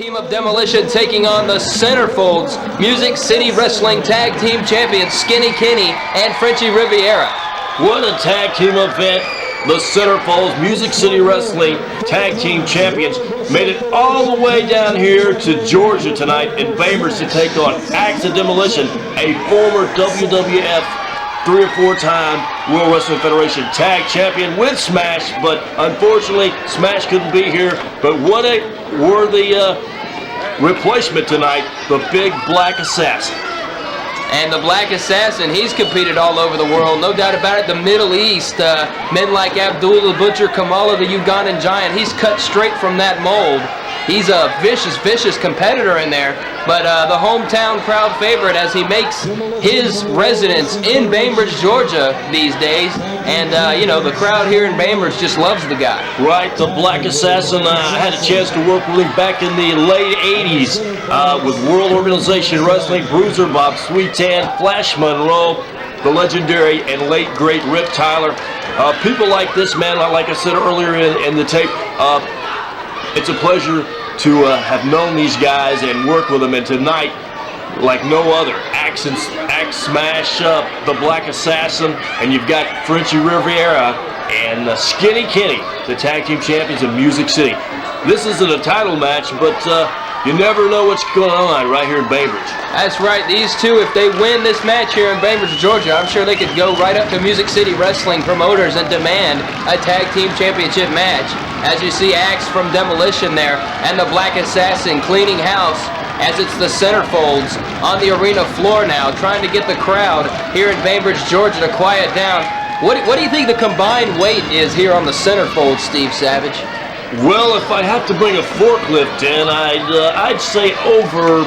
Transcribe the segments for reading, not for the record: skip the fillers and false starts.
Team of Demolition taking on the Centerfolds, Music City Wrestling Tag Team Champions Skinny Kenny and Frenchie Riviera. What a tag team event. The Centerfolds, Music City Wrestling Tag Team Champions, made it all the way down here to Georgia tonight in Bainbridge to take on Axe of Demolition, a former WWF 3 or 4 time World Wrestling Federation Tag Champion with Smash, but unfortunately Smash couldn't be here. But what a worthy replacement tonight, the Big Black Assassin. And the Black Assassin, he's competed all over the world, no doubt about it. The Middle East, men like Abdul the Butcher, Kamala the Ugandan Giant, he's cut straight from that mold. He's a vicious, vicious competitor in there, but the hometown crowd favorite as he makes his residence in Bainbridge, Georgia these days. And, you know, the crowd here in Bainbridge just loves the guy. Right, the Black Assassin. I had a chance to work with him back in the late 80s with World Organization Wrestling, Bruiser Bob Sweetan, Flash Monroe, the legendary and late great Rip Tyler. People like this man, like I said earlier in the tape, it's a pleasure to have known these guys and work with them. And tonight, like no other, Axe Smash, the Black Assassin, and you've got Frenchie Riviera and Skinny Kenny, the tag team champions of Music City. This isn't a title match, but you never know what's going on right here in Bainbridge. That's right. These two, if they win this match here in Bainbridge, Georgia, I'm sure they could go right up to Music City Wrestling promoters and demand a tag team championship match. As you see Axe from Demolition there and the Black Assassin cleaning house as it's the Centerfolds on the arena floor now, trying to get the crowd here in Bainbridge, Georgia to quiet down. What do you think the combined weight is here on the Centerfolds, Steve Savage? Well, if I have to bring a forklift in, I'd say over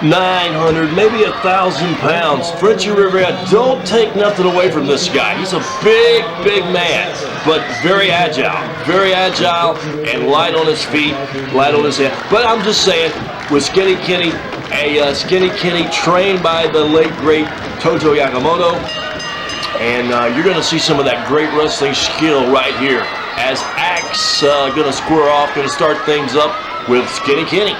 900, maybe 1,000 pounds. Frenchie Riviera, don't take nothing away from this guy. He's a big, big man, but very agile and light on his feet, light on his head. But I'm just saying, with Skinny Kenny, Skinny Kenny trained by the late, great Tojo Yakamoto, and you're going to see some of that great wrestling skill right here as Axe going to square off, going to start things up with Skinny Kenny.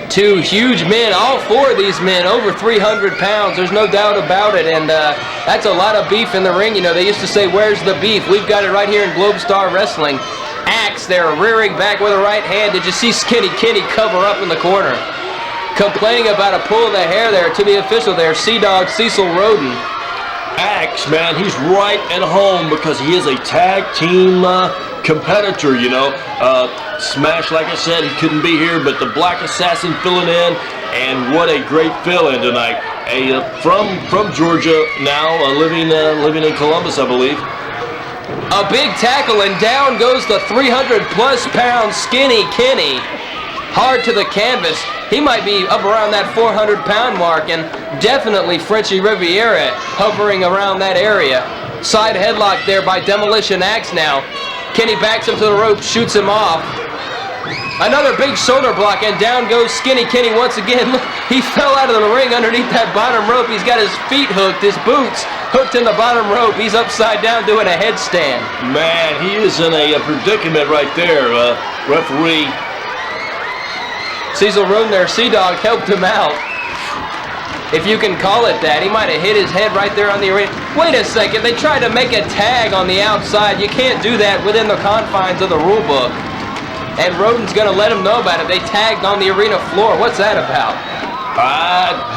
Two huge men, all 4 of these men, over 300 pounds, there's no doubt about it, and that's a lot of beef in the ring. You know, they used to say, where's the beef? We've got it right here in Globe Star Wrestling. Axe there, rearing back with a right hand. Did you see Skinny Kenny cover up in the corner? Complaining about a pull of the hair there to the official there, Sea-Dog Cecil Roden. Axe, man, he's right at home because he is a tag team competitor, you know. Smash, like I said, he couldn't be here, but the Black Assassin filling in, and what a great fill-in tonight. From Georgia now, living in Columbus, I believe. A big tackle, and down goes the 300-plus pound Skinny Kenny. Hard to the canvas. He might be up around that 400-pound mark, and definitely Frenchie Riviera hovering around that area. Side headlock there by Demolition Axe now. Kenny backs him to the rope, shoots him off. Another big shoulder block, and down goes Skinny Kenny once again. Look, he fell out of the ring underneath that bottom rope. He's got his feet hooked, his boots hooked in the bottom rope. He's upside down doing a headstand. Man, he is in a predicament right there, referee. Cecil Roden there, Sea-Dog helped him out. If you can call it that. He might have hit his head right there on the arena. Wait a second, they tried to make a tag on the outside. You can't do that within the confines of the rule book. And Roden's going to let him know about it. They tagged on the arena floor. What's that about?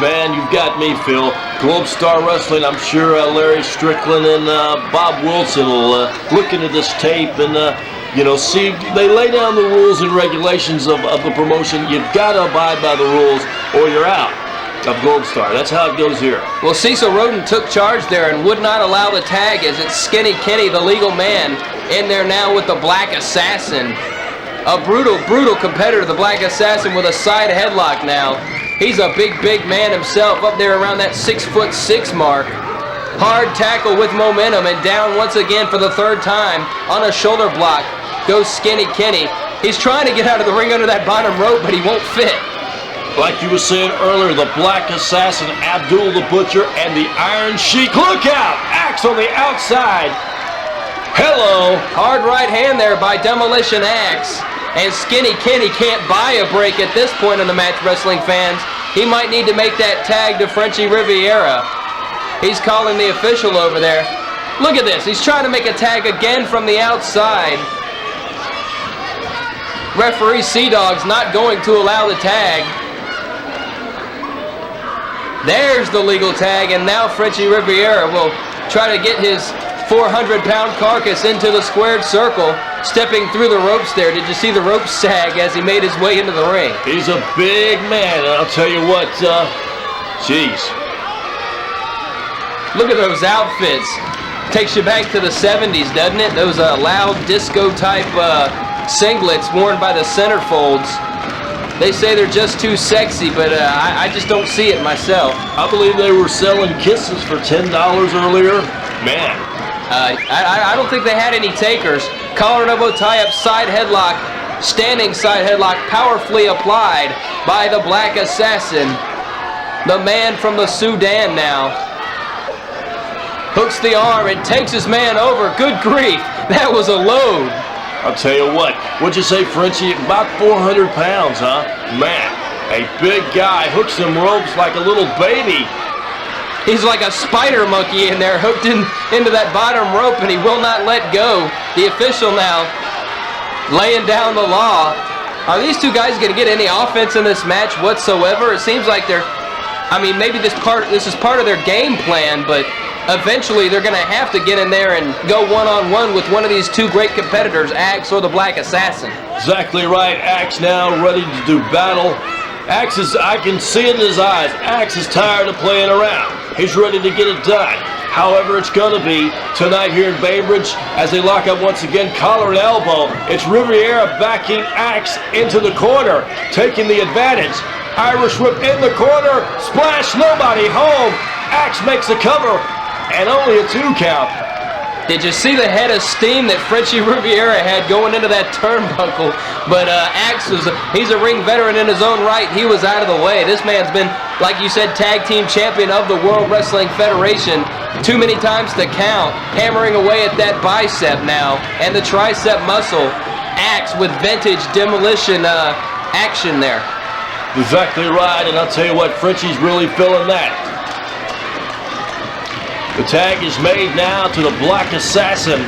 Man, you've got me, Phil. Globe Star Wrestling, I'm sure Larry Strickland and Bob Wilson will look into this tape and you know, see, they lay down the rules and regulations of the promotion. You've got to abide by the rules or you're out of Gold Star. That's how it goes here. Well, Cecil Roden took charge there and would not allow the tag as it's Skinny Kenny, the legal man, in there now with the Black Assassin. A brutal, brutal competitor, the Black Assassin, with a side headlock now. He's a big, big man himself, up there around that 6'6" mark. Hard tackle with momentum, and down once again for the 3rd time on a shoulder block goes Skinny Kenny. He's trying to get out of the ring under that bottom rope, but he won't fit. Like you were saying earlier, the Black Assassin, Abdul the Butcher, and the Iron Sheik. Look out! Axe on the outside. Hello. Hard right hand there by Demolition Axe. and Skinny Kenny can't buy a break at this point in the match, wrestling fans. He might need to make that tag to Frenchie Riviera. He's calling the official over there. Look at this. He's trying to make a tag again from the outside. Referee Sea-Dog's not going to allow the tag. There's the legal tag, and now Frenchie Riviera will try to get his 400-pound carcass into the squared circle, stepping through the ropes there. Did you see the rope sag as he made his way into the ring? He's a big man, and I'll tell you what, jeez. Look at those outfits. Takes you back to the 70s, doesn't it? Those loud disco-type singlets worn by the Centerfolds. They say they're just too sexy, but I just don't see it myself. I believe they were selling kisses for $10 earlier. Man. I don't think they had any takers. Collar and elbow tie-up, side headlock, standing side headlock, powerfully applied by the Black Assassin. The man from the Sudan now. Hooks the arm and takes his man over. Good grief, that was a load. I'll tell you what, what'd you say, Frenchie? About 400 pounds, huh? Man, a big guy hooks them ropes like a little baby. He's like a spider monkey in there, hooked into that bottom rope, and he will not let go. The official now laying down the law. Are these two guys going to get any offense in this match whatsoever? It seems like they're, I mean, maybe this is part of their game plan, but eventually they're going to have to get in there and go one-on-one with one of these two great competitors, Axe or the Black Assassin. Exactly right. Axe now ready to do battle. Axe is, I can see it in his eyes, Axe is tired of playing around. He's ready to get it done. However, it's going to be tonight here in Bainbridge as they lock up once again, collar and elbow. It's Riviera backing Axe into the corner, taking the advantage. Irish whip in the corner, splash, nobody home. Axe makes the cover, and only a 2 count. Did you see the head of steam that Frenchie Riviera had going into that turnbuckle? But Axe, he's a ring veteran in his own right. He was out of the way. This man's been, like you said, tag team champion of the World Wrestling Federation too many times to count, hammering away at that bicep now and the tricep muscle. Axe with vintage Demolition action there. Exactly right, and I'll tell you what, Frenchie's really feeling that. The tag is made now to the Black Assassin.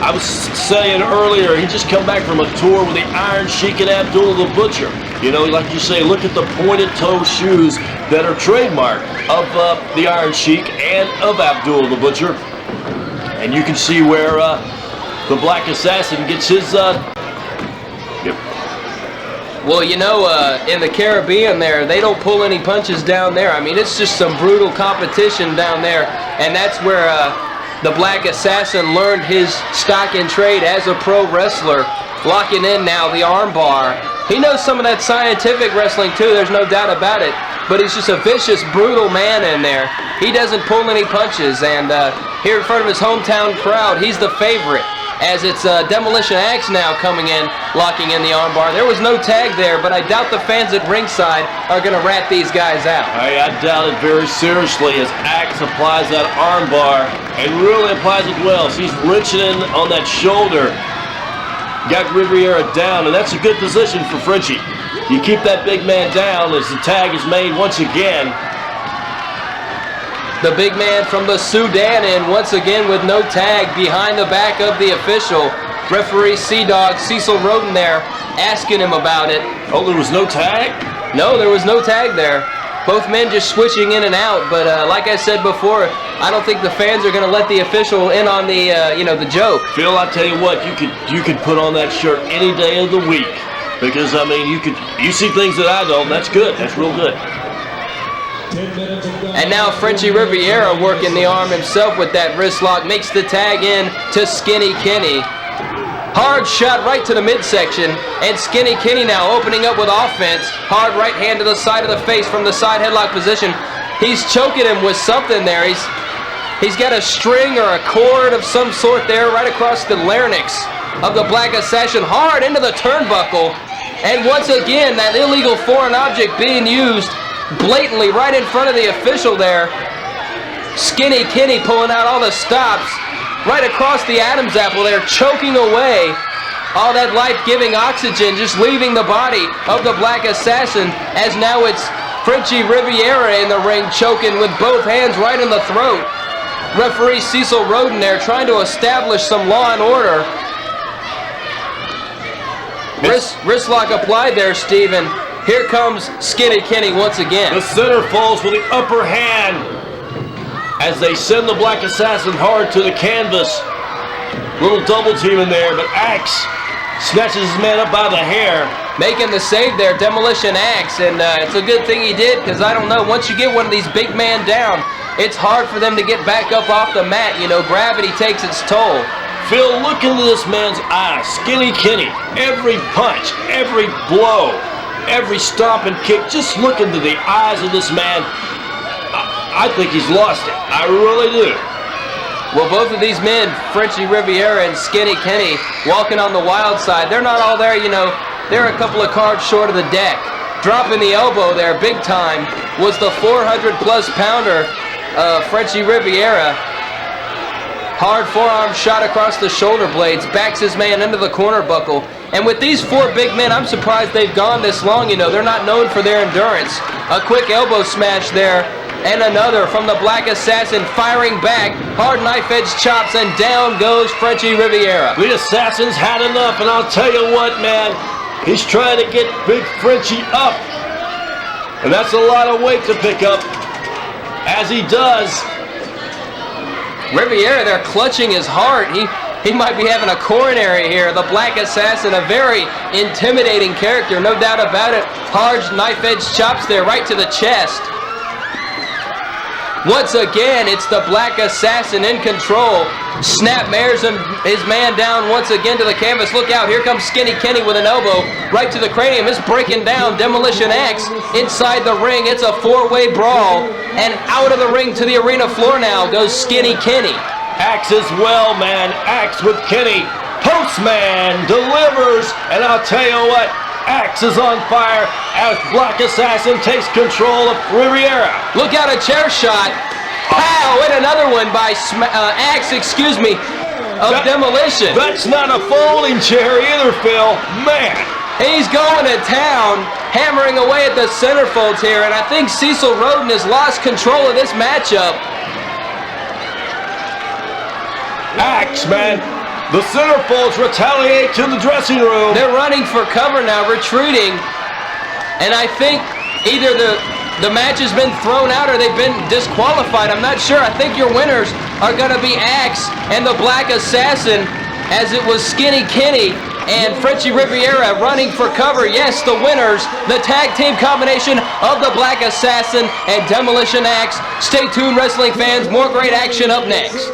I was saying earlier, he just come back from a tour with the Iron Sheik and Abdullah the Butcher. You know, like you say, look at the pointed toe shoes that are trademark of the Iron Sheik and of Abdullah the Butcher. And you can see where the Black Assassin gets his... Well, you know, in the Caribbean there, they don't pull any punches down there. I mean, it's just some brutal competition down there. And that's where the Black Assassin learned his stock in trade as a pro wrestler. Locking in now the arm bar. He knows some of that scientific wrestling too, there's no doubt about it. But he's just a vicious, brutal man in there. He doesn't pull any punches. And here in front of his hometown crowd, he's the favorite. As it's Demolition Axe now coming in, locking in the armbar. There was no tag there, but I doubt the fans at ringside are going to rat these guys out. I doubt it very seriously as Axe applies that armbar and really applies it well. So he's wrenching in on that shoulder. Got Riviera down, and that's a good position for Frenchie. You keep that big man down as the tag is made once again. The big man from the Sudan in once again with no tag behind the back of the official. Referee Sea-Dog Cecil Roden there asking him about it. Oh, there was no tag? No, there was no tag there. Both men just switching in and out, but like I said before, I don't think the fans are going to let the official in on the, the joke. Phil, I tell you what, you could put on that shirt any day of the week because I mean you see things that I don't. That's good. That's real good. And now Frenchie Riviera working the arm himself with that wrist lock, makes the tag in to Skinny Kenny. Hard shot right to the midsection, and Skinny Kenny now opening up with offense. Hard right hand to the side of the face from the side headlock position. He's choking him with something there. He's got a string or a cord of some sort there right across the larynx of the Black Assassin. Hard into the turnbuckle, and once again that illegal foreign object being used blatantly right in front of the official there. Skinny Kenny pulling out all the stops right across the Adam's apple there, choking away all that life-giving oxygen just leaving the body of the Black Assassin, as now it's Frenchie Riviera in the ring choking with both hands right in the throat. Referee Cecil Roden there trying to establish some law and order. Wrist lock applied there, Steven. Here comes Skinny Kenny once again. The Centerfolds with the upper hand as they send the Black Assassin hard to the canvas. Little double team in there, but Axe snatches his man up by the hair. Making the save there, Demolition Axe, and it's a good thing he did, because I don't know, once you get one of these big men down, it's hard for them to get back up off the mat. You know, gravity takes its toll. Phil, look into this man's eyes. Skinny Kenny, every punch, every blow, every stomp and kick, just look into the eyes of this man. I think he's lost it. I really do. Well, both of these men, Frenchie Riviera and Skinny Kenny, walking on the wild side. They're not all there, you know. They're a couple of cards short of the deck. Dropping the elbow there, big time, was the 400-plus pounder, Frenchie Riviera. Hard forearm shot across the shoulder blades, backs his man into the corner buckle. And with these four big men, I'm surprised they've gone this long, you know. They're not known for their endurance. A quick elbow smash there. And another from the Black Assassin, firing back, hard knife-edge chops, and down goes Frenchie Riviera. The Assassin's had enough, and I'll tell you what, man, he's trying to get Big Frenchie up. And that's a lot of weight to pick up, as he does. Riviera there clutching his heart. He might be having a coronary here. The Black Assassin, a very intimidating character, no doubt about it. Hard knife-edge chops there right to the chest. Once again, it's the Black Assassin in control. Snapmares his man down once again to the canvas. Look out, here comes Skinny Kenny with an elbow right to the cranium. It's breaking down. Demolition Axe inside the ring. It's a four-way brawl. And out of the ring to the arena floor now goes Skinny Kenny. Axe as well, man. Axe with Kenny. Postman delivers. And I'll tell you what, Axe is on fire as Black Assassin takes control of Riviera. Look out, a chair shot. Pow! And another one by Axe, of Demolition. That's not a folding chair either, Phil. Man. He's going to town, hammering away at the Centerfolds here, and I think Cecil Roden has lost control of this matchup. Axe, man. The Centerfolds retaliate to the dressing room. They're running for cover now, retreating. And I think either the match has been thrown out or they've been disqualified. I'm not sure. I think your winners are going to be Axe and the Black Assassin, as it was Skinny Kenny and Frenchie Riviera running for cover. Yes, the winners, the tag team combination of the Black Assassin and Demolition Axe. Stay tuned, wrestling fans. More great action up next.